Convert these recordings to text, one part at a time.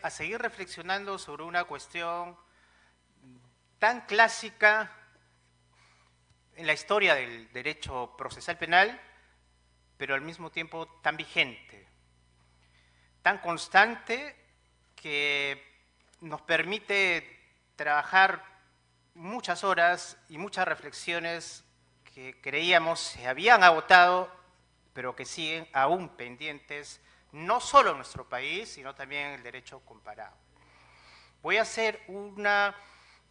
a seguir reflexionando sobre una cuestión tan clásica en la historia del derecho procesal penal, pero al mismo tiempo tan vigente, tan constante, que nos permite trabajar muchas horas y muchas reflexiones que creíamos se habían agotado, pero que siguen aún pendientes, no solo en nuestro país, sino también en el derecho comparado. Voy a hacer una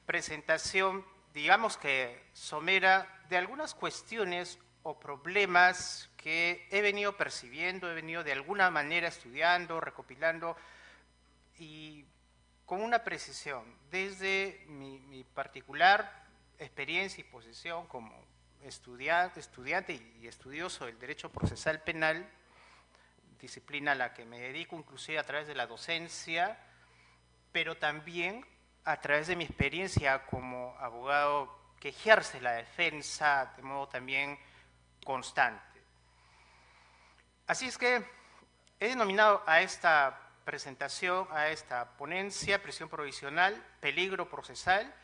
presentación, digamos que somera, de algunas cuestiones o problemas que he venido percibiendo, he venido de alguna manera estudiando, recopilando, y con una precisión, desde mi particular experiencia y posición como estudiante y estudioso del derecho procesal penal, disciplina a la que me dedico inclusive a través de la docencia, pero también a través de mi experiencia como abogado que ejerce la defensa de modo también constante. Así es que he denominado a esta presentación, a esta ponencia, prisión provisional, peligro procesal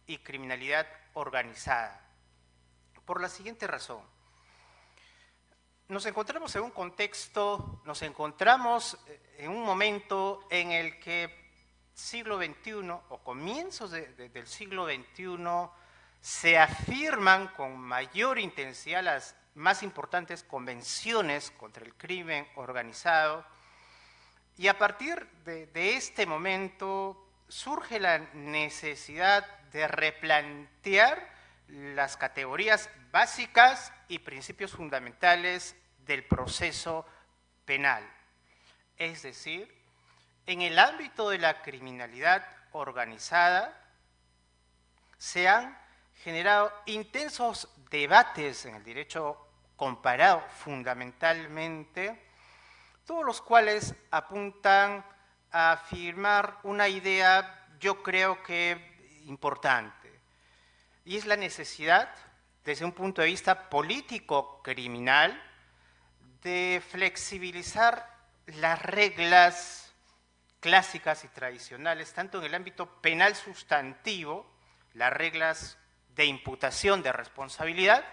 y criminalidad organizada. Por la siguiente razón. Nos encontramos en un contexto, nos encontramos en un momento en el que siglo XXI o comienzos del siglo XXI se afirman con mayor intensidad las más importantes convenciones contra el crimen organizado, y a partir de este momento surge la necesidad de replantear las categorías básicas y principios fundamentales del proceso penal. Es decir, en el ámbito de la criminalidad organizada se han generado intensos debates en el derecho comparado fundamentalmente, todos los cuales apuntan a afirmar una idea, yo creo que importante, y es la necesidad, desde un punto de vista político-criminal, de flexibilizar las reglas clásicas y tradicionales, tanto en el ámbito penal sustantivo, las reglas de imputación de responsabilidad,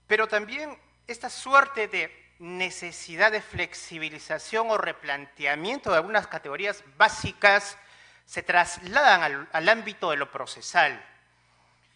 pero también esta suerte de necesidad de flexibilización o replanteamiento de algunas categorías básicas se trasladan al ámbito de lo procesal.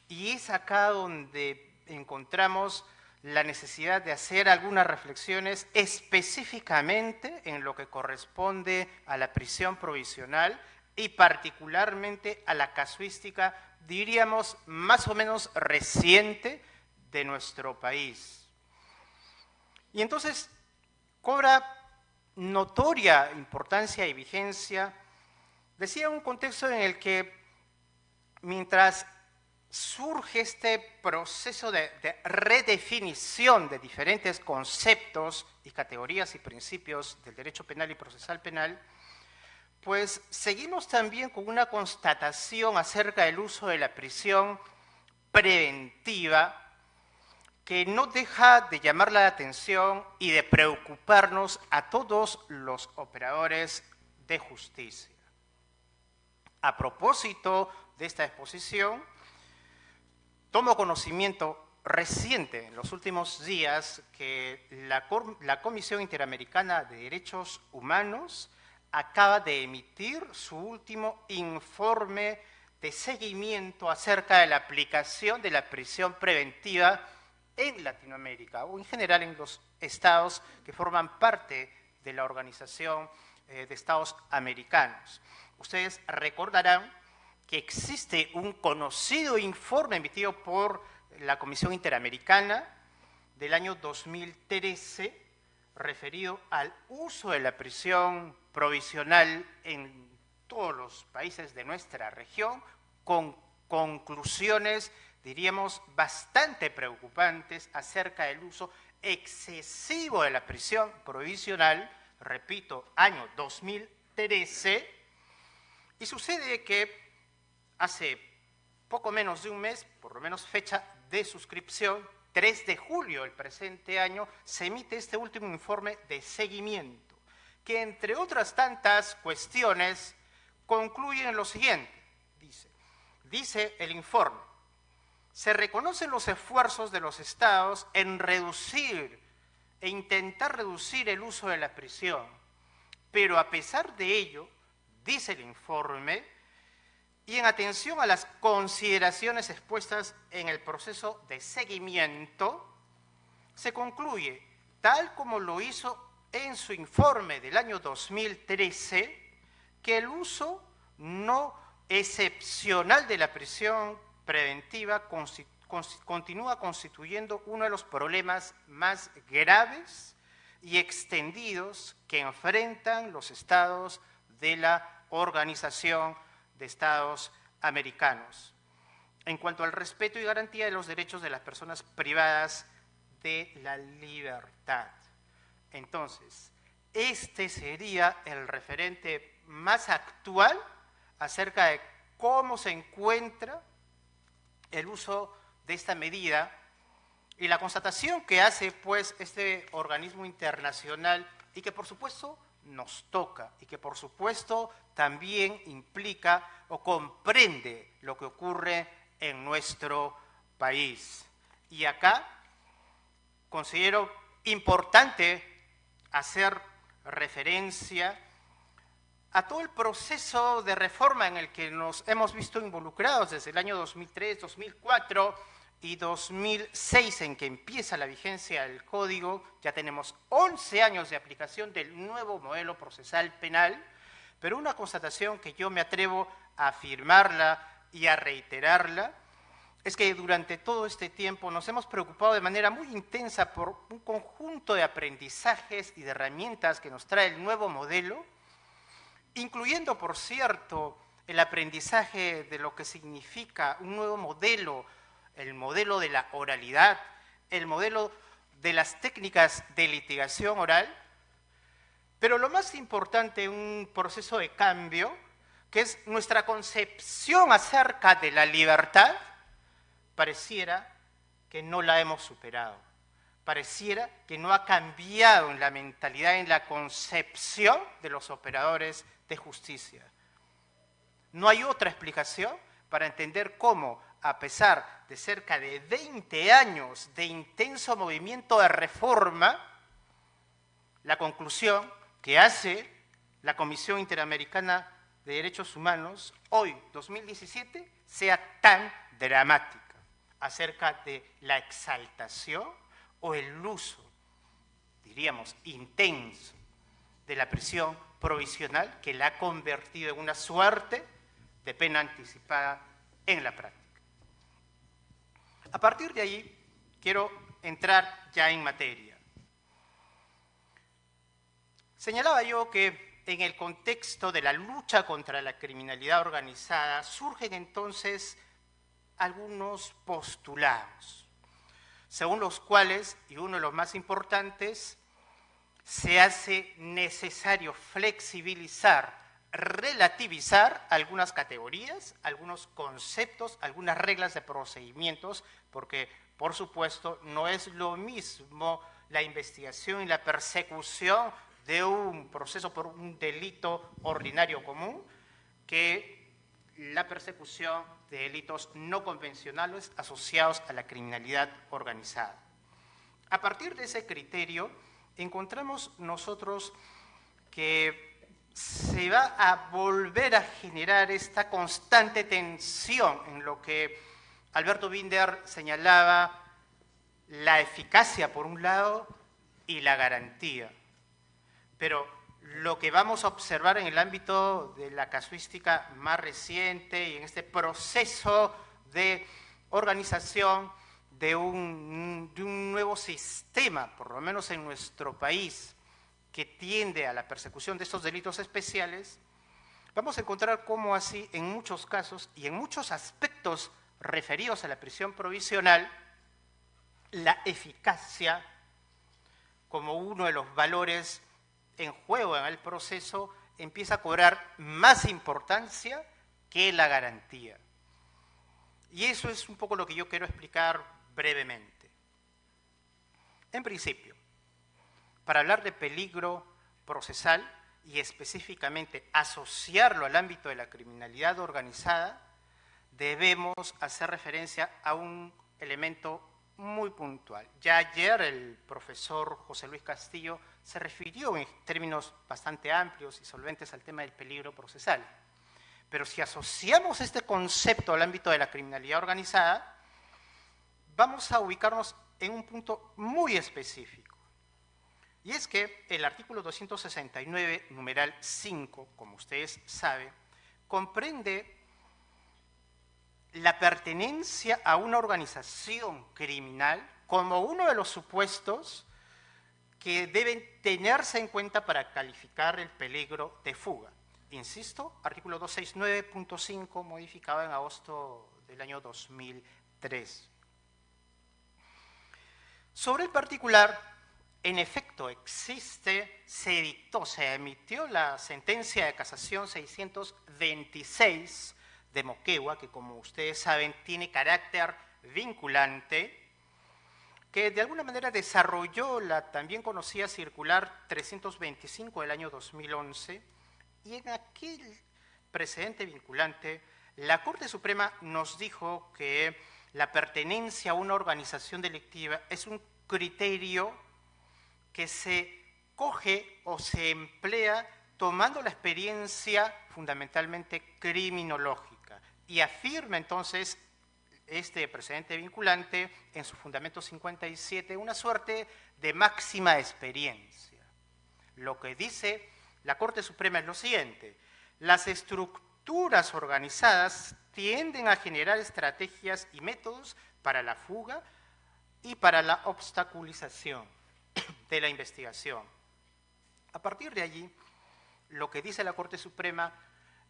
Y es acá donde encontramos la necesidad de hacer algunas reflexiones específicamente en lo que corresponde a la prisión provisional y particularmente a la casuística, diríamos, más o menos reciente de nuestro país. Y entonces cobra notoria importancia y vigencia, decía, un contexto en el que mientras surge este proceso de redefinición de diferentes conceptos y categorías y principios del derecho penal y procesal penal, pues seguimos también con una constatación acerca del uso de la prisión preventiva que no deja de llamar la atención y de preocuparnos a todos los operadores de justicia. A propósito de esta exposición, tomo conocimiento reciente, en los últimos días, que la Comisión Interamericana de Derechos Humanos acaba de emitir su último informe de seguimiento acerca de la aplicación de la prisión preventiva en Latinoamérica, o en general en los estados que forman parte de la Organización de Estados Americanos. Ustedes recordarán que existe un conocido informe emitido por la Comisión Interamericana del año 2013 referido al uso de la prisión provisional en todos los países de nuestra región, con conclusiones, diríamos, bastante preocupantes acerca del uso excesivo de la prisión provisional, repito, año 2013, y sucede que hace poco menos de un mes, por lo menos fecha de suscripción, 3 de julio del presente año, se emite este último informe de seguimiento, que entre otras tantas cuestiones concluyen lo siguiente, dice el informe: se reconocen los esfuerzos de los estados en reducir e intentar reducir el uso de la prisión, pero a pesar de ello, dice el informe, y en atención a las consideraciones expuestas en el proceso de seguimiento, se concluye, tal como lo hizo en su informe del año 2013, que el uso no excepcional de la prisión preventiva continúa constituyendo uno de los problemas más graves y extendidos que enfrentan los estados de la Organización de Estados Americanos en cuanto al respeto y garantía de los derechos de las personas privadas de la libertad. Entonces, este sería el referente más actual acerca de cómo se encuentra el uso de esta medida y la constatación que hace pues este organismo internacional y que por supuesto nos toca y que por supuesto también implica o comprende lo que ocurre en nuestro país. Y acá considero importante hacer referencia a todo el proceso de reforma en el que nos hemos visto involucrados desde el año 2003, 2004 y 2006, en que empieza la vigencia del Código. Ya tenemos 11 años de aplicación del nuevo modelo procesal penal, pero una constatación que yo me atrevo a afirmarla y a reiterarla es que durante todo este tiempo nos hemos preocupado de manera muy intensa por un conjunto de aprendizajes y de herramientas que nos trae el nuevo modelo, incluyendo, por cierto, el aprendizaje de lo que significa un nuevo modelo, el modelo de la oralidad, el modelo de las técnicas de litigación oral, pero lo más importante, un proceso de cambio, que es nuestra concepción acerca de la libertad, pareciera que no la hemos superado, pareciera que no ha cambiado en la mentalidad, en la concepción de los operadores de justicia. No hay otra explicación para entender cómo, a pesar de cerca de 20 años de intenso movimiento de reforma, la conclusión que hace la Comisión Interamericana de Derechos Humanos, hoy, 2017, sea tan dramática acerca de la exaltación o el uso, diríamos, intenso de la prisión provisional, que la ha convertido en una suerte de pena anticipada en la práctica. A partir de ahí, quiero entrar ya en materia. Señalaba yo que en el contexto de la lucha contra la criminalidad organizada surgen entonces algunos postulados, según los cuales, y uno de los más importantes, se hace necesario flexibilizar, relativizar algunas categorías, algunos conceptos, algunas reglas de procedimientos, porque, por supuesto, no es lo mismo la investigación y la persecución de un proceso por un delito ordinario común que la persecución de delitos no convencionales asociados a la criminalidad organizada. A partir de ese criterio, encontramos nosotros que se va a volver a generar esta constante tensión en lo que Alberto Binder señalaba, la eficacia por un lado y la garantía. Pero lo que vamos a observar en el ámbito de la casuística más reciente y en este proceso de organización de un nuevo sistema, por lo menos en nuestro país, que tiende a la persecución de estos delitos especiales, vamos a encontrar cómo así en muchos casos y en muchos aspectos referidos a la prisión provisional, la eficacia como uno de los valores en juego en el proceso empieza a cobrar más importancia que la garantía. Y eso es un poco lo que yo quiero explicar brevemente. En principio, para hablar de peligro procesal y específicamente asociarlo al ámbito de la criminalidad organizada, debemos hacer referencia a un elemento muy puntual. Ya ayer el profesor José Luis Castillo se refirió en términos bastante amplios y solventes al tema del peligro procesal. Pero si asociamos este concepto al ámbito de la criminalidad organizada, vamos a ubicarnos en un punto muy específico. Y es que el artículo 269, numeral 5, como ustedes saben, comprende la pertenencia a una organización criminal como uno de los supuestos que deben tenerse en cuenta para calificar el peligro de fuga. Insisto, artículo 269.5, modificado en agosto del año 2003. Sobre el particular, en efecto, se emitió la sentencia de casación 626 de Moquegua, que como ustedes saben tiene carácter vinculante, que de alguna manera desarrolló la también conocida circular 325 del año 2011, y en aquel precedente vinculante, la Corte Suprema nos dijo que la pertenencia a una organización delictiva es un criterio que se coge o se emplea tomando la experiencia fundamentalmente criminológica, y afirma entonces este precedente vinculante en su fundamento 57 una suerte de máxima experiencia. Lo que dice la Corte Suprema es lo siguiente: las estructuras organizadas tienden a generar estrategias y métodos para la fuga y para la obstaculización de la investigación. A partir de allí, lo que dice la Corte Suprema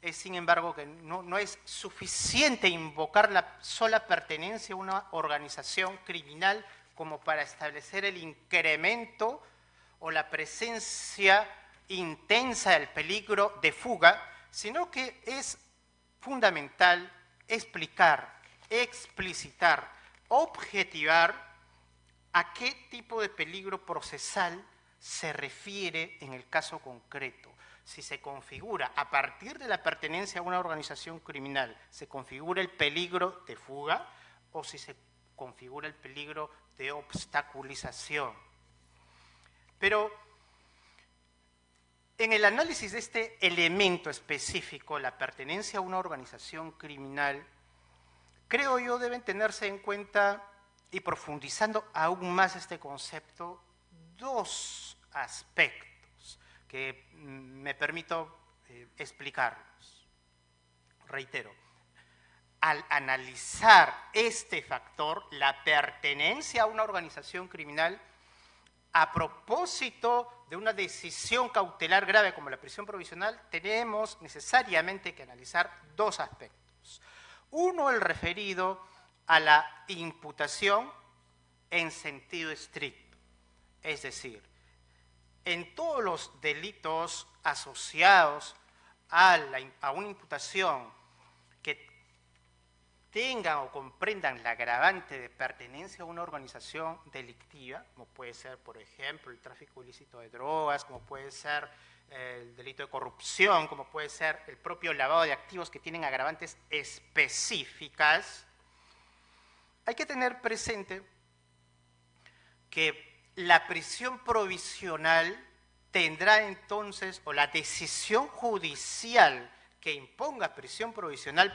es, sin embargo, que no es suficiente invocar la sola pertenencia a una organización criminal como para establecer el incremento o la presencia intensa del peligro de fuga, sino que es fundamental explicar, explicitar, objetivar a qué tipo de peligro procesal se refiere en el caso concreto. Si se configura, a partir de la pertenencia a una organización criminal, se configura el peligro de fuga o si se configura el peligro de obstaculización. Pero en el análisis de este elemento específico, la pertenencia a una organización criminal, creo yo deben tenerse en cuenta, y profundizando aún más este concepto, dos aspectos que me permito explicarlos. Reitero, al analizar este factor, la pertenencia a una organización criminal, a propósito de una decisión cautelar grave como la prisión provisional, tenemos necesariamente que analizar dos aspectos. Uno, el referido a la imputación en sentido estricto, es decir, en todos los delitos asociados a una imputación que tengan o comprendan la agravante de pertenencia a una organización delictiva, como puede ser, por ejemplo, el tráfico ilícito de drogas, como puede ser el delito de corrupción, como puede ser el propio lavado de activos que tienen agravantes específicas, hay que tener presente que la prisión provisional tendrá entonces, o la decisión judicial que imponga prisión provisional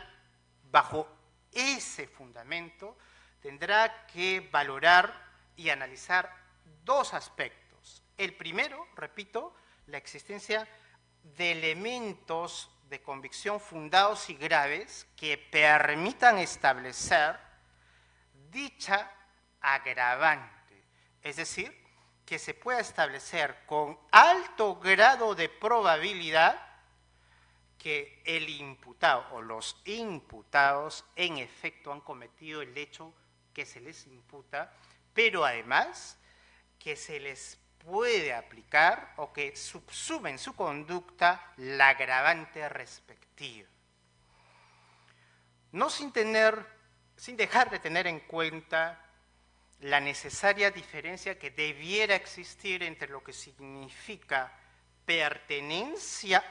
bajo ese fundamento, tendrá que valorar y analizar dos aspectos. El primero, repito, la existencia de elementos de convicción fundados y graves que permitan establecer dicha agravante, es decir, que se pueda establecer con alto grado de probabilidad que el imputado o los imputados en efecto han cometido el hecho que se les imputa, pero además que se les puede aplicar o que subsume en su conducta la agravante respectiva. No sin dejar de tener en cuenta la necesaria diferencia que debiera existir entre lo que significa pertenencia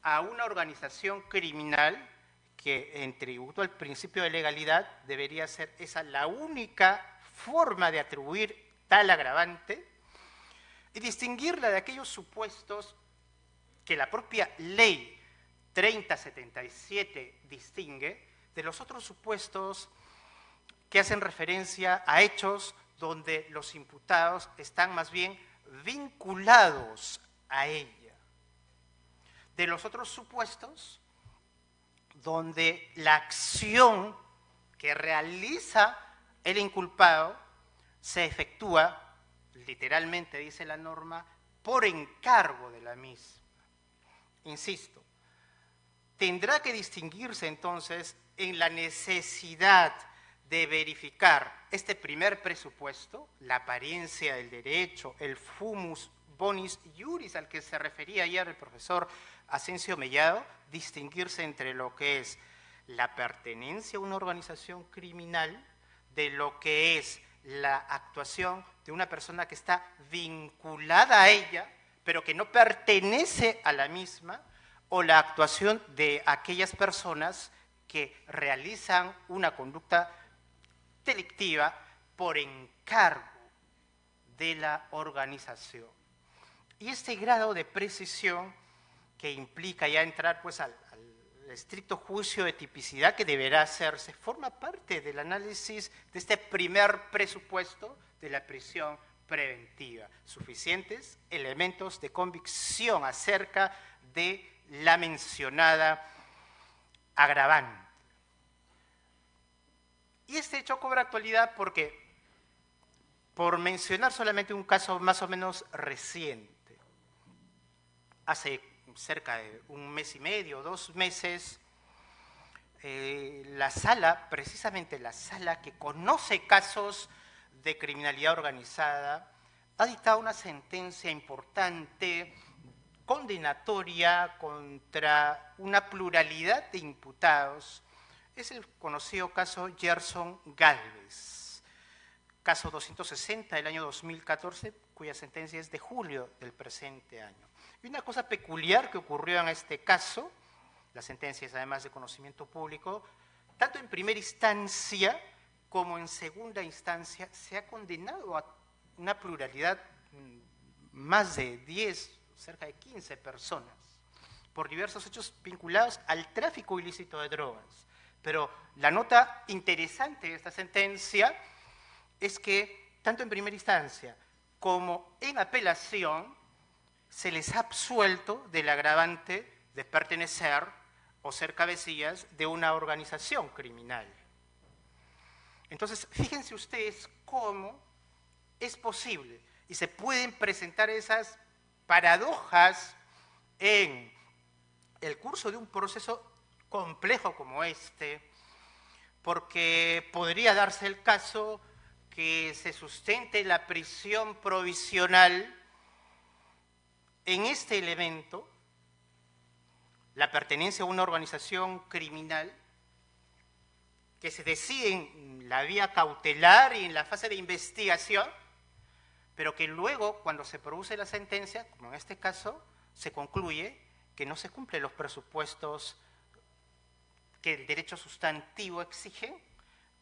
a una organización criminal que, en tributo al principio de legalidad, debería ser esa la única forma de atribuir tal agravante y distinguirla de aquellos supuestos que la propia ley 3077 distingue de los otros supuestos que hacen referencia a hechos donde los imputados están más bien vinculados a ella. De los otros supuestos donde la acción que realiza el inculpado se efectúa, literalmente dice la norma, por encargo de la misma. Insisto, tendrá que distinguirse entonces en la necesidad de verificar este primer presupuesto, la apariencia del derecho, el fumus bonis iuris al que se refería ayer el profesor Asensio Mellado, distinguirse entre lo que es la pertenencia a una organización criminal de lo que es la actuación de una persona que está vinculada a ella, pero que no pertenece a la misma, o la actuación de aquellas personas que realizan una conducta delictiva por encargo de la organización. Y este grado de precisión que implica ya entrar pues al estricto juicio de tipicidad que deberá hacerse, forma parte del análisis de este primer presupuesto de la prisión preventiva. Suficientes elementos de convicción acerca de la mencionada agravante. Y este hecho cobra actualidad porque, por mencionar solamente un caso más o menos reciente, hace cerca de un mes y medio, 2 meses, la sala, precisamente la sala que conoce casos de criminalidad organizada, ha dictado una sentencia importante, condenatoria contra una pluralidad de imputados. Es el conocido caso Gerson Galvez, caso 260 del año 2014, cuya sentencia es de julio del presente año. Y una cosa peculiar que ocurrió en este caso, la sentencia es además de conocimiento público, tanto en primera instancia como en segunda instancia se ha condenado a una pluralidad, más de 10, cerca de 15 personas, por diversos hechos vinculados al tráfico ilícito de drogas. Pero la nota interesante de esta sentencia es que, tanto en primera instancia como en apelación, se les ha absuelto del agravante de pertenecer o ser cabecillas de una organización criminal. Entonces, fíjense ustedes cómo es posible y se pueden presentar esas paradojas en el curso de un proceso complejo como este, porque podría darse el caso que se sustente la prisión provisional en este elemento, la pertenencia a una organización criminal, que se decide en la vía cautelar y en la fase de investigación, pero que luego, cuando se produce la sentencia, como en este caso, se concluye que no se cumplen los presupuestos que el derecho sustantivo exige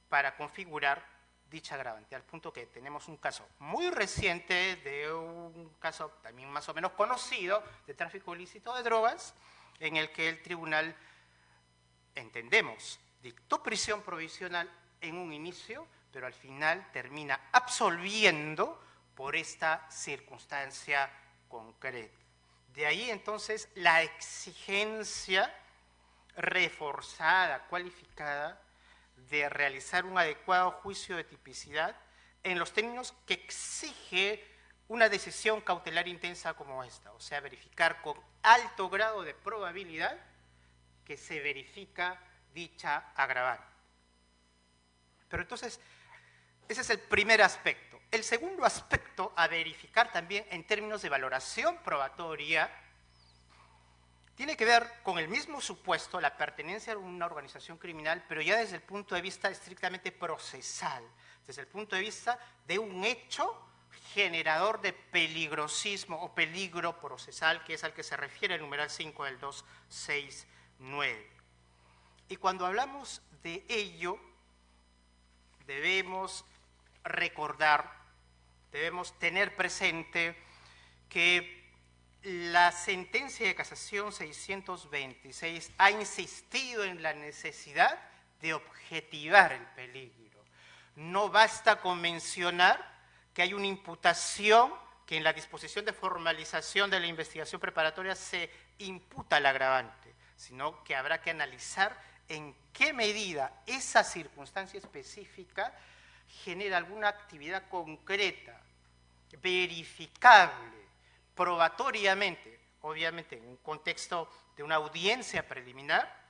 para configurar dicha agravante, al punto que tenemos un caso muy reciente de un caso también más o menos conocido de tráfico ilícito de drogas, en el que el tribunal, entendemos, dictó prisión provisional en un inicio, pero al final termina absolviendo por esta circunstancia concreta. De ahí entonces la exigencia reforzada, cualificada, de realizar un adecuado juicio de tipicidad en los términos que exige una decisión cautelar intensa como esta, o sea, verificar con alto grado de probabilidad que se verifica dicha agravante. Pero entonces, ese es el primer aspecto. El segundo aspecto a verificar también en términos de valoración probatoria tiene que ver con el mismo supuesto, la pertenencia a una organización criminal, pero ya desde el punto de vista estrictamente procesal, desde el punto de vista de un hecho generador de peligrosismo o peligro procesal, que es al que se refiere el numeral 5 del 269. Y cuando hablamos de ello, debemos recordar, debemos tener presente que la sentencia de casación 626 ha insistido en la necesidad de objetivar el peligro. No basta con mencionar que hay una imputación, que en la disposición de formalización de la investigación preparatoria se imputa al agravante, sino que habrá que analizar en qué medida esa circunstancia específica genera alguna actividad concreta, verificable, probatoriamente, obviamente en un contexto de una audiencia preliminar,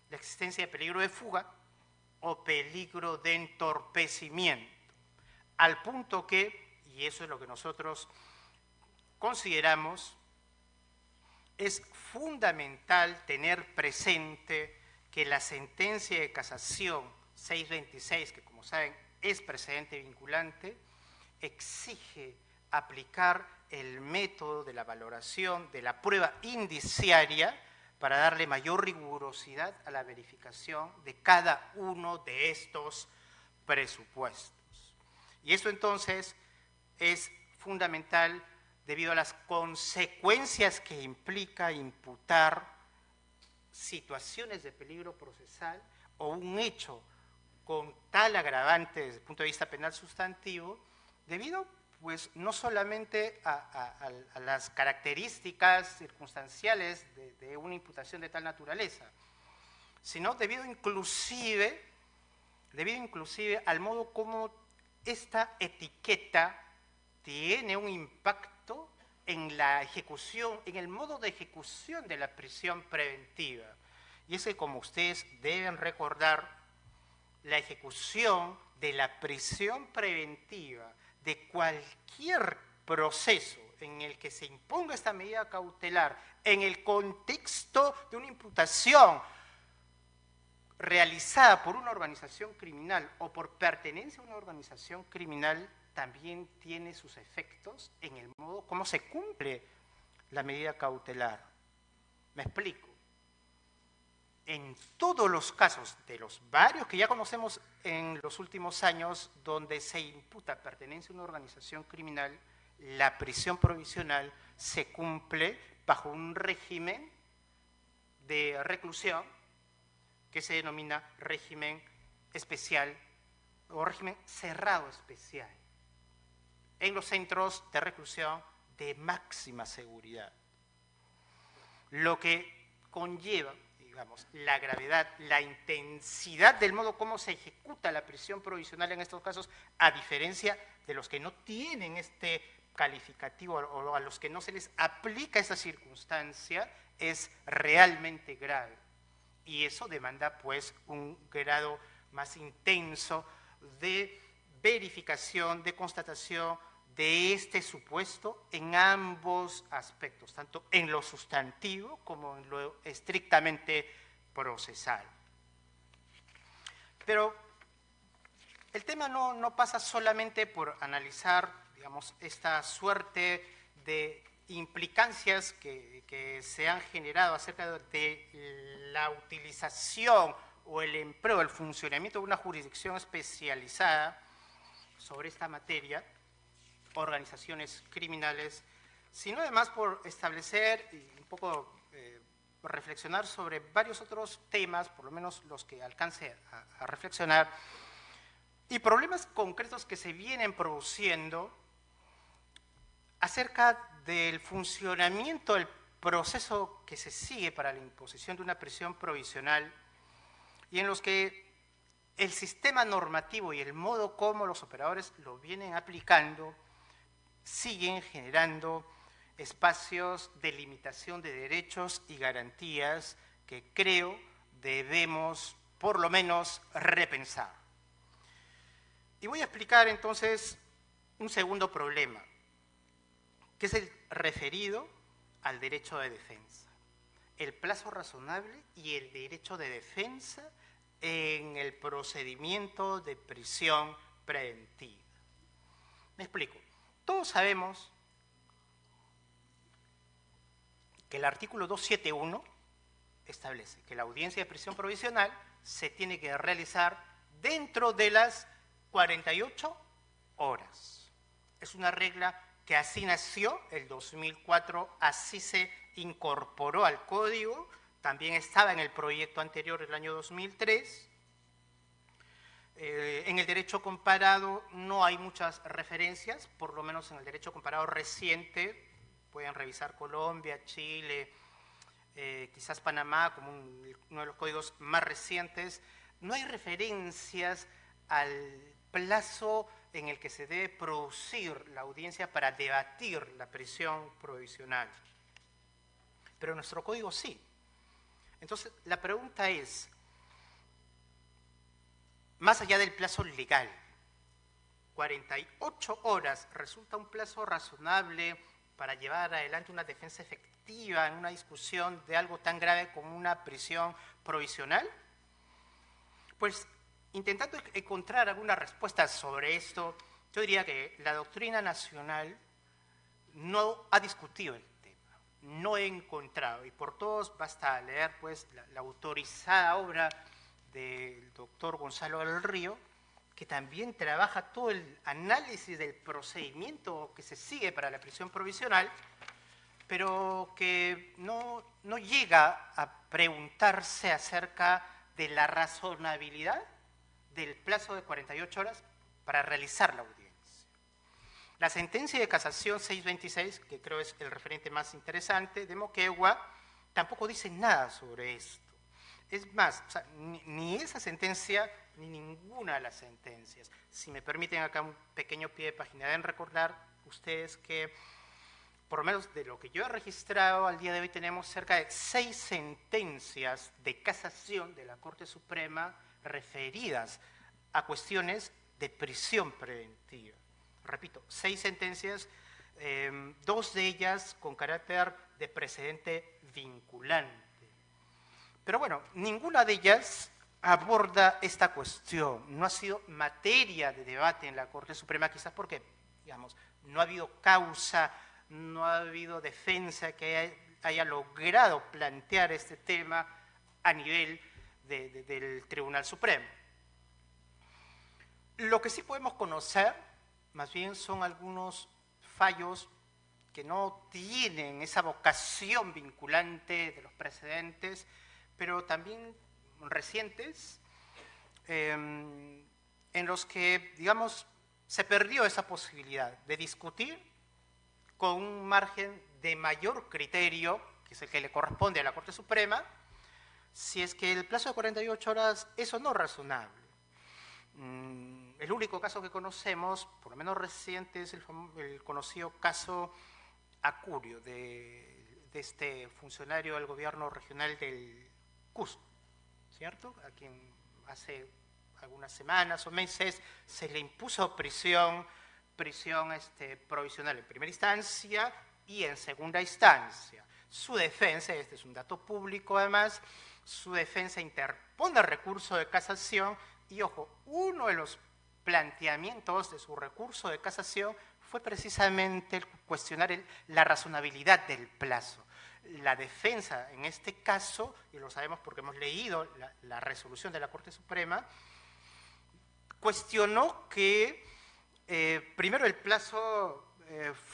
la existencia de peligro de fuga o peligro de entorpecimiento, al punto que, y eso es lo que nosotros consideramos, es fundamental tener presente que la sentencia de casación 626, que como saben es precedente vinculante, exige aplicar el método de la valoración de la prueba indiciaria para darle mayor rigurosidad a la verificación de cada uno de estos presupuestos. Y esto entonces es fundamental debido a las consecuencias que implica imputar situaciones de peligro procesal o un hecho con tal agravante desde el punto de vista penal sustantivo, debido pues no solamente a las características circunstanciales de una imputación de tal naturaleza, sino debido inclusive al modo como esta etiqueta tiene un impacto en la ejecución, en el modo de ejecución de la prisión preventiva. Y es que, como ustedes deben recordar, la ejecución de la prisión preventiva de cualquier proceso en el que se imponga esta medida cautelar en el contexto de una imputación realizada por una organización criminal o por pertenencia a una organización criminal, también tiene sus efectos en el modo como se cumple la medida cautelar. Me explico. En todos los casos, de los varios que ya conocemos en los últimos años, donde se imputa pertenencia a una organización criminal, la prisión provisional se cumple bajo un régimen de reclusión que se denomina régimen especial o régimen cerrado especial, en los centros de reclusión de máxima seguridad. Lo que conlleva, digamos, la gravedad, la intensidad del modo como se ejecuta la prisión provisional en estos casos, a diferencia de los que no tienen este calificativo o a los que no se les aplica esa circunstancia, es realmente grave. Y eso demanda, pues, un grado más intenso de verificación, de constatación de este supuesto en ambos aspectos, tanto en lo sustantivo como en lo estrictamente procesal. Pero el tema no pasa solamente por analizar, digamos, esta suerte de implicancias que se han generado acerca de la utilización o el empleo, el funcionamiento de una jurisdicción especializada sobre esta materia, organizaciones criminales, sino además por establecer y un poco reflexionar sobre varios otros temas, por lo menos los que alcance a reflexionar, y problemas concretos que se vienen produciendo acerca del funcionamiento del proceso que se sigue para la imposición de una prisión provisional y en los que el sistema normativo y el modo como los operadores lo vienen aplicando siguen generando espacios de limitación de derechos y garantías que creo debemos por lo menos repensar. Y voy a explicar entonces un segundo problema, que es el referido al derecho de defensa, el plazo razonable y el derecho de defensa en el procedimiento de prisión preventiva. Me explico. Todos sabemos que el artículo 271 establece que la audiencia de prisión provisional se tiene que realizar dentro de las 48 horas. Es una regla que así nació el 2004, así se incorporó al código, también estaba en el proyecto anterior el año 2003. En el derecho comparado no hay muchas referencias, por lo menos en el derecho comparado reciente, pueden revisar Colombia, Chile, quizás Panamá como uno de los códigos más recientes, no hay referencias al plazo en el que se debe producir la audiencia para debatir la prisión provisional. Pero nuestro código sí. Entonces, la pregunta es, más allá del plazo legal, 48 horas resulta un plazo razonable para llevar adelante una defensa efectiva en una discusión de algo tan grave como una prisión provisional? Pues, intentando encontrar alguna respuesta sobre esto, yo diría que la doctrina nacional no ha discutido el tema, no he encontrado, y por todos basta leer pues la autorizada obra del doctor Gonzalo del Río, que también trabaja todo el análisis del procedimiento que se sigue para la prisión provisional, pero que no llega a preguntarse acerca de la razonabilidad del plazo de 48 horas para realizar la audiencia. La sentencia de casación 626, que creo es el referente más interesante, de Moquegua, tampoco dice nada sobre esto. Es más, o sea, ni esa sentencia ni ninguna de las sentencias. Si me permiten acá un pequeño pie de página, deben recordar ustedes que, por lo menos de lo que yo he registrado, al día de hoy tenemos cerca de 6 sentencias de casación de la Corte Suprema referidas a cuestiones de prisión preventiva. Repito, 6 sentencias, 2 de ellas con carácter de precedente vinculante. Pero bueno, ninguna de ellas aborda esta cuestión. No ha sido materia de debate en la Corte Suprema, quizás porque, digamos, no ha habido causa, no ha habido defensa que haya logrado plantear este tema a nivel del Tribunal Supremo. Lo que sí podemos conocer, más bien, son algunos fallos que no tienen esa vocación vinculante de los precedentes, pero también recientes, en los que, digamos, se perdió esa posibilidad de discutir con un margen de mayor criterio, que es el que le corresponde a la Corte Suprema, si es que el plazo de 48 horas es o no razonable. El único caso que conocemos, por lo menos reciente, es el conocido caso Acurio, de este funcionario del gobierno regional del Cusco, ¿cierto? A quien hace algunas semanas o meses se le impuso prisión provisional en primera instancia y en segunda instancia. Su defensa, este es un dato público además, su defensa interpone recurso de casación y, ojo, uno de los planteamientos de su recurso de casación fue precisamente el cuestionar la razonabilidad del plazo. La defensa, en este caso, y lo sabemos porque hemos leído la resolución de la Corte Suprema, cuestionó que primero el plazo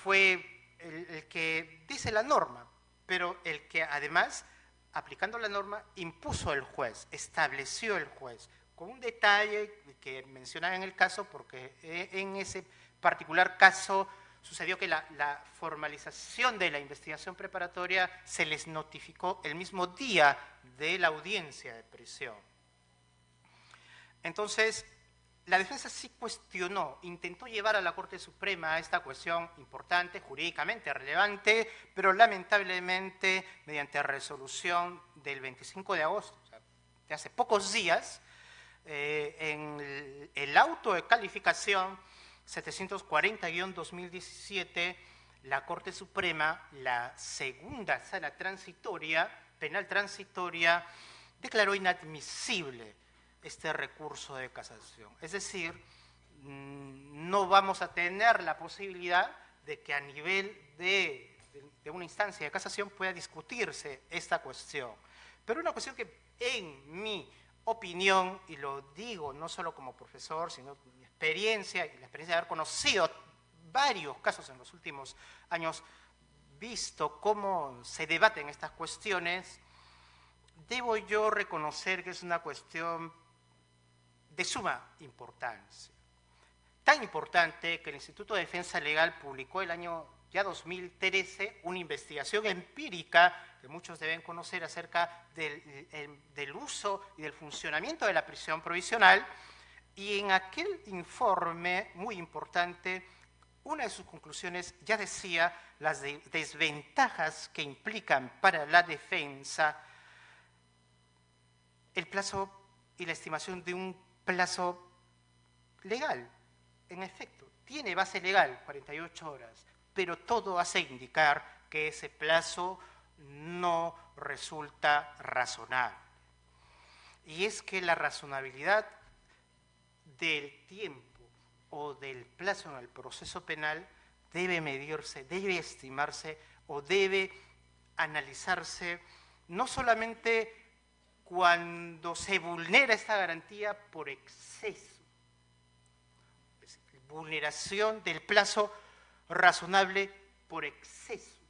fue el que dice la norma, pero el que además, aplicando la norma, impuso el juez, estableció el juez, con un detalle que mencionaba en el caso, porque en ese particular caso sucedió que la formalización de la investigación preparatoria se les notificó el mismo día de la audiencia de prisión. Entonces, la defensa sí cuestionó, intentó llevar a la Corte Suprema esta cuestión importante, jurídicamente relevante, pero lamentablemente, mediante resolución del 25 de agosto, o sea, de hace pocos días, en el auto de calificación 740-2017, la Corte Suprema, la segunda sala transitoria, penal transitoria, declaró inadmisible este recurso de casación. Es decir, no vamos a tener la posibilidad de que a nivel de una instancia de casación pueda discutirse esta cuestión. Pero una cuestión que, en mi opinión, y lo digo no solo como profesor, sino mi experiencia y la experiencia de haber conocido varios casos en los últimos años, visto cómo se debaten estas cuestiones, debo yo reconocer que es una cuestión de suma importancia. Tan importante que el Instituto de Defensa Legal publicó el año ya 2013 una investigación empírica que muchos deben conocer acerca del uso y del funcionamiento de la prisión provisional, y en aquel informe muy importante, una de sus conclusiones ya decía las desventajas que implican para la defensa el plazo y la estimación de un plazo legal. En efecto, tiene base legal, 48 horas, pero todo hace indicar que ese plazo no resulta razonable. Y es que la razonabilidad del tiempo o del plazo en el proceso penal debe medirse, debe estimarse o debe analizarse no solamente cuando se vulnera esta garantía por exceso, vulneración del plazo razonable por exceso.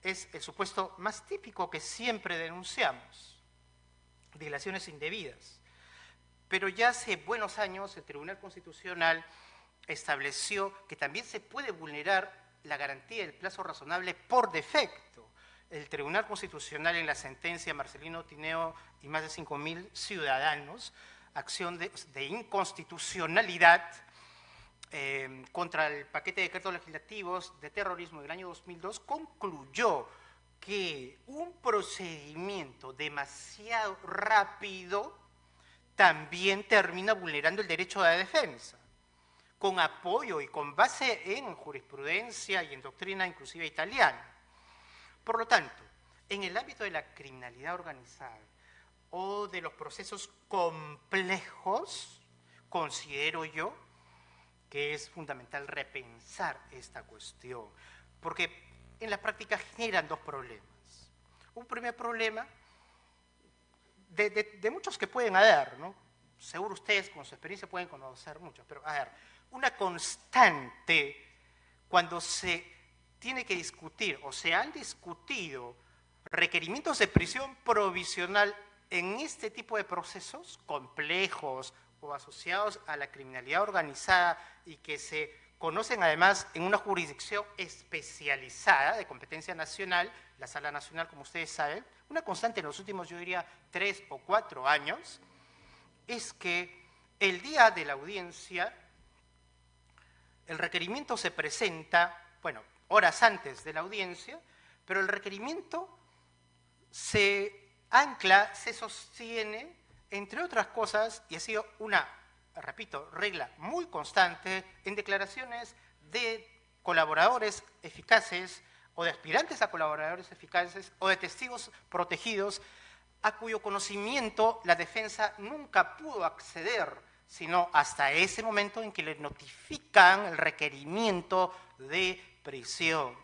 Es el supuesto más típico que siempre denunciamos, dilaciones indebidas. Pero ya hace buenos años el Tribunal Constitucional estableció que también se puede vulnerar la garantía del plazo razonable por defecto. El Tribunal Constitucional, en la sentencia Marcelino Tineo y más de 5.000 ciudadanos, acción de inconstitucionalidad contra el paquete de decretos legislativos de terrorismo del año 2002, concluyó que un procedimiento demasiado rápido también termina vulnerando el derecho a la defensa, con apoyo y con base en jurisprudencia y en doctrina inclusive italiana. Por lo tanto, en el ámbito de la criminalidad organizada o de los procesos complejos, considero yo que es fundamental repensar esta cuestión, porque en la práctica generan dos problemas. Un primer problema de muchos que pueden haber, ¿no? Seguro ustedes con su experiencia pueden conocer muchos, pero a ver, una constante cuando se tiene que discutir o se han discutido requerimientos de prisión provisional en este tipo de procesos complejos o asociados a la criminalidad organizada y que se conocen además en una jurisdicción especializada de competencia nacional, la Sala Nacional, como ustedes saben, una constante en los últimos, yo diría, 3 o 4 años, es que el día de la audiencia el requerimiento se presenta, bueno, horas antes de la audiencia, pero el requerimiento se ancla, se sostiene, entre otras cosas, y ha sido una, repito, regla muy constante en declaraciones de colaboradores eficaces o de aspirantes a colaboradores eficaces o de testigos protegidos a cuyo conocimiento la defensa nunca pudo acceder, sino hasta ese momento en que le notifican el requerimiento de prisión.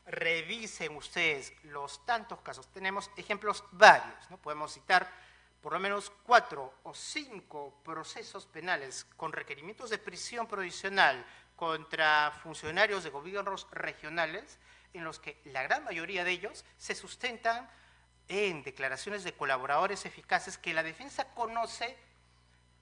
Revisen ustedes los tantos casos, tenemos ejemplos varios, ¿no? Podemos citar por lo menos 4 o 5 procesos penales con requerimientos de prisión provisional contra funcionarios de gobiernos regionales, en los que la gran mayoría de ellos se sustentan en declaraciones de colaboradores eficaces que la defensa conoce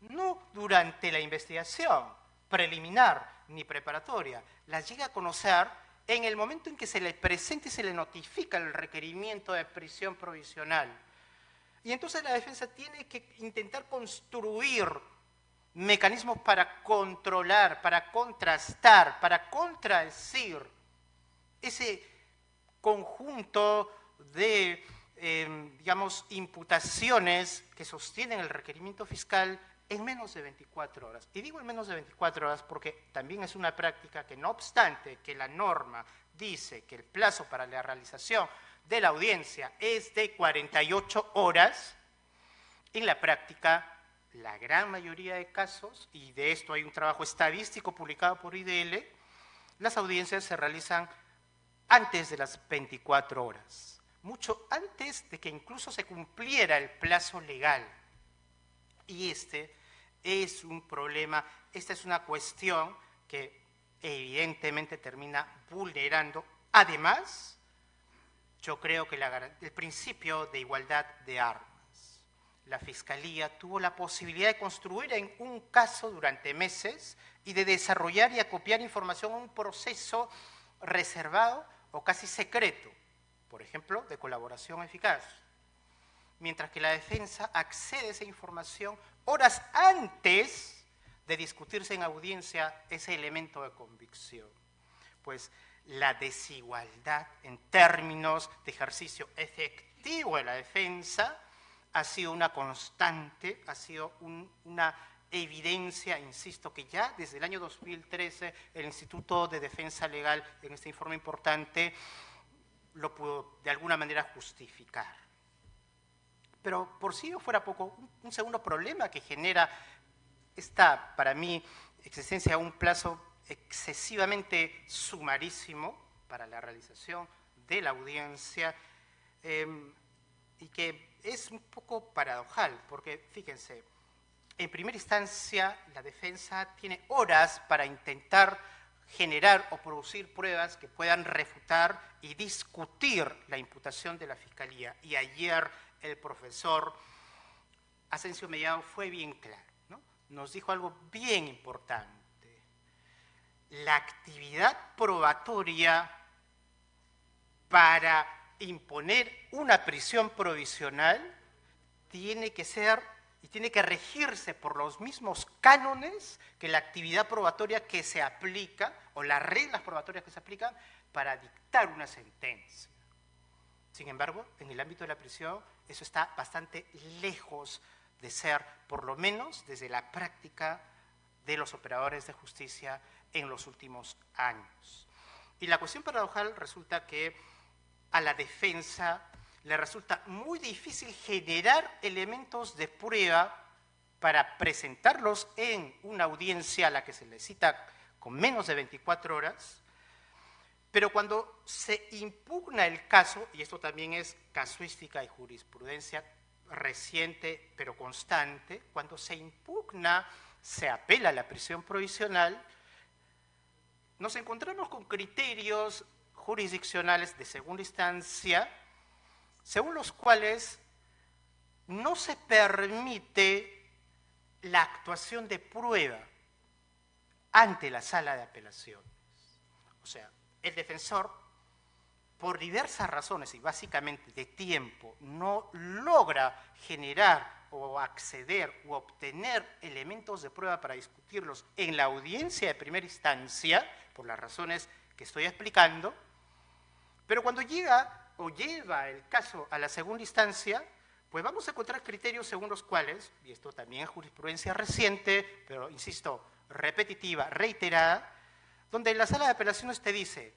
no durante la investigación preliminar ni preparatoria, las llega a conocer en el momento en que se le presenta y se le notifica el requerimiento de prisión provisional. Y entonces la defensa tiene que intentar construir mecanismos para controlar, para contrastar, para contradecir ese conjunto de, digamos, imputaciones que sostienen el requerimiento fiscal en menos de 24 horas. Y digo en menos de 24 horas porque también es una práctica que, no obstante que la norma dice que el plazo para la realización de la audiencia es de 48 horas, en la práctica, la gran mayoría de casos, y de esto hay un trabajo estadístico publicado por IDL, las audiencias se realizan antes de las 24 horas, mucho antes de que incluso se cumpliera el plazo legal. Y este es un problema, esta es una cuestión que evidentemente termina vulnerando, además, yo creo que el principio de igualdad de armas. La Fiscalía tuvo la posibilidad de construir en un caso durante meses y de desarrollar y acopiar información en un proceso reservado o casi secreto, por ejemplo, de colaboración eficaz. Mientras que la defensa accede a esa información horas antes de discutirse en audiencia ese elemento de convicción. Pues la desigualdad en términos de ejercicio efectivo de la defensa ha sido una constante, ha sido una evidencia, insisto, que ya desde el año 2013 el Instituto de Defensa Legal, en este informe importante, lo pudo de alguna manera justificar. Pero por si fuera poco, un segundo problema que genera esta, para mí, existencia de un plazo excesivamente sumarísimo para la realización de la audiencia y que es un poco paradojal, porque fíjense, en primera instancia la defensa tiene horas para intentar generar o producir pruebas que puedan refutar y discutir la imputación de la Fiscalía. Y ayer el profesor Asensio Mellado fue bien claro, ¿no? Nos dijo algo bien importante. La actividad probatoria para imponer una prisión provisional tiene que ser y tiene que regirse por los mismos cánones que la actividad probatoria que se aplica o las reglas probatorias que se aplican para dictar una sentencia. Sin embargo, en el ámbito de la prisión eso está bastante lejos de ser, por lo menos desde la práctica de los operadores de justicia en los últimos años. Y la cuestión paradojal resulta que a la defensa le resulta muy difícil generar elementos de prueba para presentarlos en una audiencia a la que se le cita con menos de 24 horas, pero cuando se impugna el caso, y esto también es casuística y jurisprudencia reciente pero constante, cuando se impugna, se apela a la prisión provisional, nos encontramos con criterios jurisdiccionales de segunda instancia, según los cuales no se permite la actuación de prueba ante la sala de apelaciones. O sea, el defensor, por diversas razones y básicamente de tiempo, no logra generar o acceder o obtener elementos de prueba para discutirlos en la audiencia de primera instancia, por las razones que estoy explicando, pero cuando llega o lleva el caso a la segunda instancia, pues vamos a encontrar criterios según los cuales, y esto también es jurisprudencia reciente, pero insisto, repetitiva, reiterada, donde la sala de apelaciones te dice,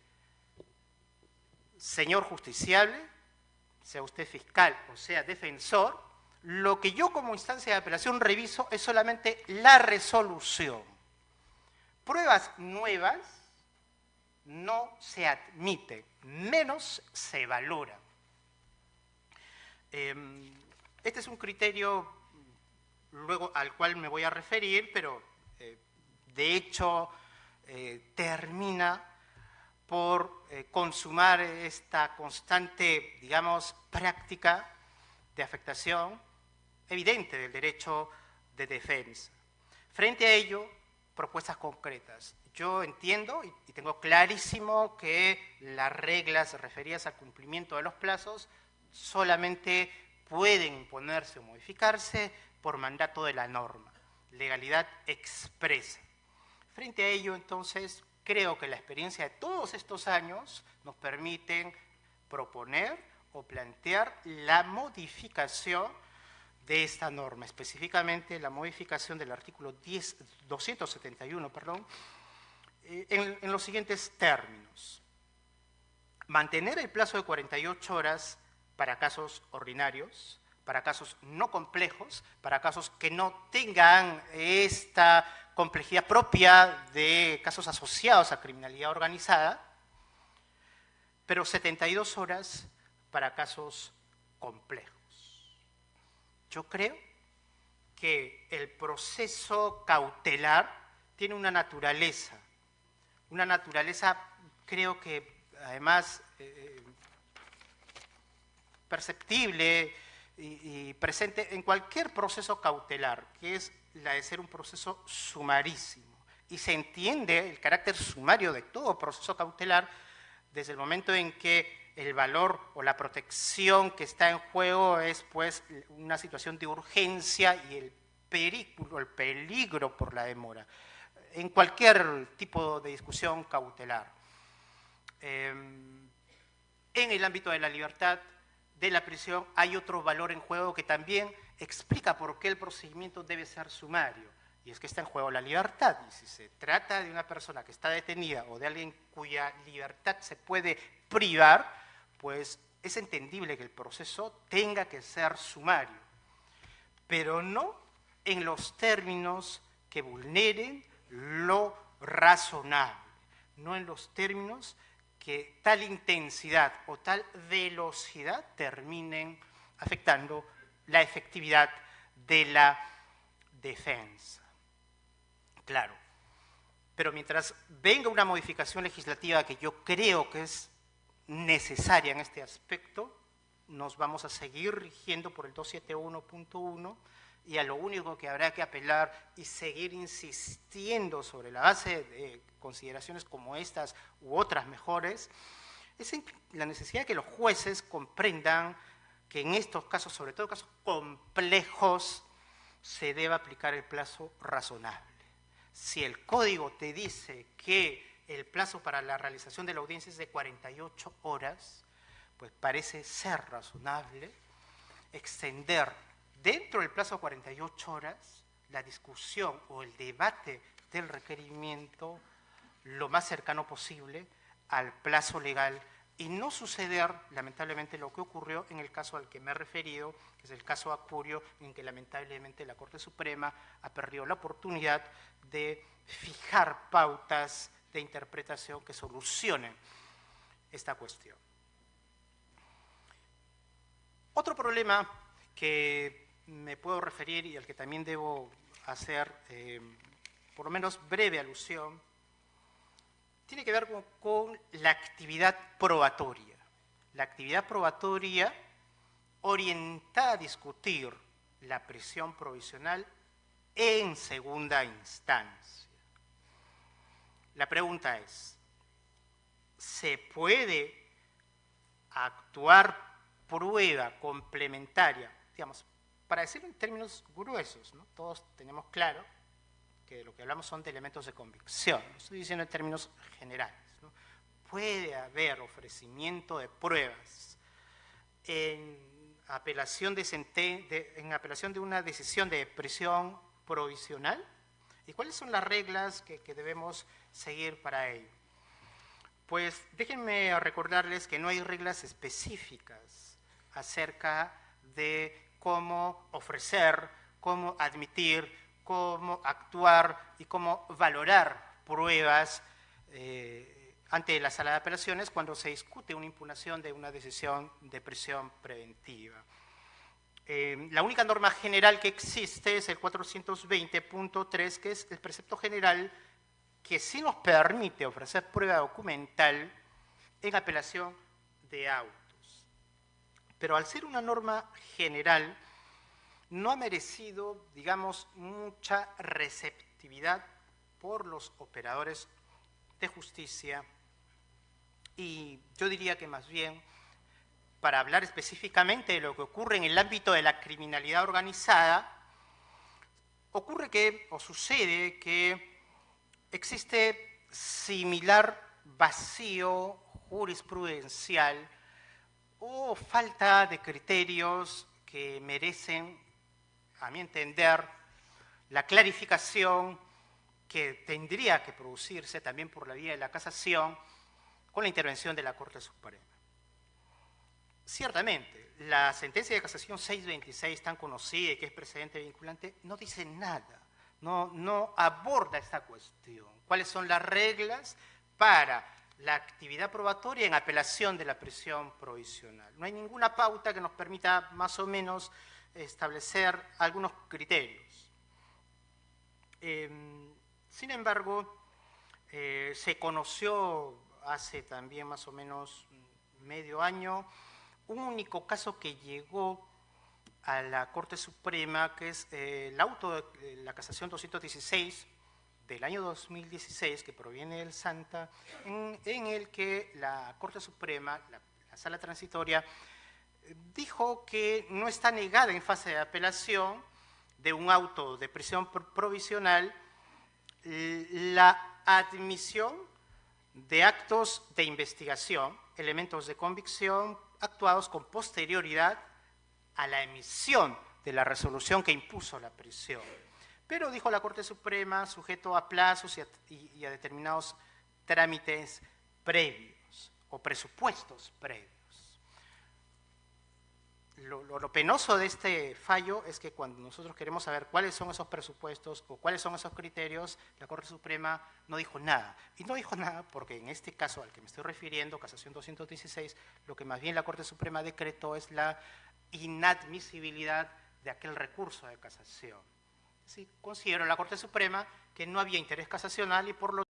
señor justiciable, sea usted fiscal o sea defensor, lo que yo como instancia de apelación reviso es solamente la resolución. Pruebas nuevas no se admiten, menos se valora. Este es un criterio luego al cual me voy a referir, pero de hecho termina por consumar esta constante, digamos, práctica de afectación evidente del derecho de defensa. Frente a ello, propuestas concretas. Yo entiendo y tengo clarísimo que las reglas referidas al cumplimiento de los plazos solamente pueden imponerse o modificarse por mandato de la norma, legalidad expresa. Frente a ello, entonces, creo que la experiencia de todos estos años nos permiten proponer o plantear la modificación de esta norma, específicamente la modificación del artículo 271, en los siguientes términos. Mantener el plazo de 48 horas para casos ordinarios, para casos no complejos, para casos que no tengan esta complejidad propia de casos asociados a criminalidad organizada, pero 72 horas para casos complejos. Yo creo que el proceso cautelar tiene una naturaleza creo que además perceptible y presente en cualquier proceso cautelar, que es la de ser un proceso sumarísimo. Y se entiende el carácter sumario de todo proceso cautelar desde el momento en que el valor o la protección que está en juego es pues una situación de urgencia y el peligro por la demora, en cualquier tipo de discusión cautelar. En el ámbito de la libertad, de la prisión, hay otro valor en juego que también explica por qué el procedimiento debe ser sumario, y es que está en juego la libertad, y si se trata de una persona que está detenida o de alguien cuya libertad se puede privar, pues es entendible que el proceso tenga que ser sumario, pero no en los términos que vulneren lo razonable, no en los términos que tal intensidad o tal velocidad terminen afectando la efectividad de la defensa. Claro, pero mientras venga una modificación legislativa que yo creo que es necesaria en este aspecto, nos vamos a seguir rigiendo por el 271.1 y a lo único que habrá que apelar y seguir insistiendo sobre la base de consideraciones como estas u otras mejores, es en la necesidad de que los jueces comprendan que en estos casos, sobre todo casos complejos, se debe aplicar el plazo razonable. Si el código te dice que el plazo para la realización de la audiencia es de 48 horas, pues parece ser razonable extender dentro del plazo de 48 horas la discusión o el debate del requerimiento lo más cercano posible al plazo legal y no suceder, lamentablemente, lo que ocurrió en el caso al que me he referido, que es el caso Acurio, en que lamentablemente la Corte Suprema ha perdido la oportunidad de fijar pautas de interpretación que solucionen esta cuestión. Otro problema que me puedo referir y al que también debo hacer por lo menos breve alusión, tiene que ver con la actividad probatoria. La actividad probatoria orientada a discutir la prisión provisional en segunda instancia. La pregunta es, ¿se puede actuar prueba complementaria? Digamos, para decirlo en términos gruesos, ¿no? Todos tenemos claro que de lo que hablamos son de elementos de convicción, lo estoy diciendo en términos generales, ¿no? Puede haber ofrecimiento de pruebas en apelación de una decisión de prisión provisional. ¿Y cuáles son las reglas que debemos seguir para ello? Pues déjenme recordarles que no hay reglas específicas acerca de cómo ofrecer, cómo admitir, cómo actuar y cómo valorar pruebas ante la sala de apelaciones cuando se discute una impugnación de una decisión de prisión preventiva. La única norma general que existe es el 420.3, que es el precepto general que sí nos permite ofrecer prueba documental en apelación de autos. Pero al ser una norma general, no ha merecido, digamos, mucha receptividad por los operadores de justicia y yo diría que más bien, para hablar específicamente de lo que ocurre en el ámbito de la criminalidad organizada, sucede que existe similar vacío jurisprudencial o falta de criterios que merecen, a mi entender, la clarificación que tendría que producirse también por la vía de la casación con la intervención de la Corte Suprema. Ciertamente, la sentencia de casación 626, tan conocida y que es precedente vinculante, no dice nada no aborda esta cuestión. ¿Cuáles son las reglas para la actividad probatoria en apelación de la prisión provisional? No hay ninguna pauta que nos permita más o menos establecer algunos criterios. Sin embargo, se conoció hace también más o menos medio año un único caso que llegó a la Corte Suprema, que es el auto de la casación 216 del año 2016, que proviene del Santa, en el que la Corte Suprema, la Sala Transitoria, dijo que no está negada en fase de apelación de un auto de prisión provisional la admisión de actos de investigación, elementos de convicción actuados con posterioridad a la emisión de la resolución que impuso la prisión. Pero, dijo la Corte Suprema, sujeto a plazos y a determinados trámites previos o presupuestos previos. Lo penoso de este fallo es que cuando nosotros queremos saber cuáles son esos presupuestos o cuáles son esos criterios, la Corte Suprema no dijo nada. Y no dijo nada porque en este caso al que me estoy refiriendo, casación 216, lo que más bien la Corte Suprema decretó es la inadmisibilidad de aquel recurso de casación. Sí, considero la Corte Suprema que no había interés casacional y por lo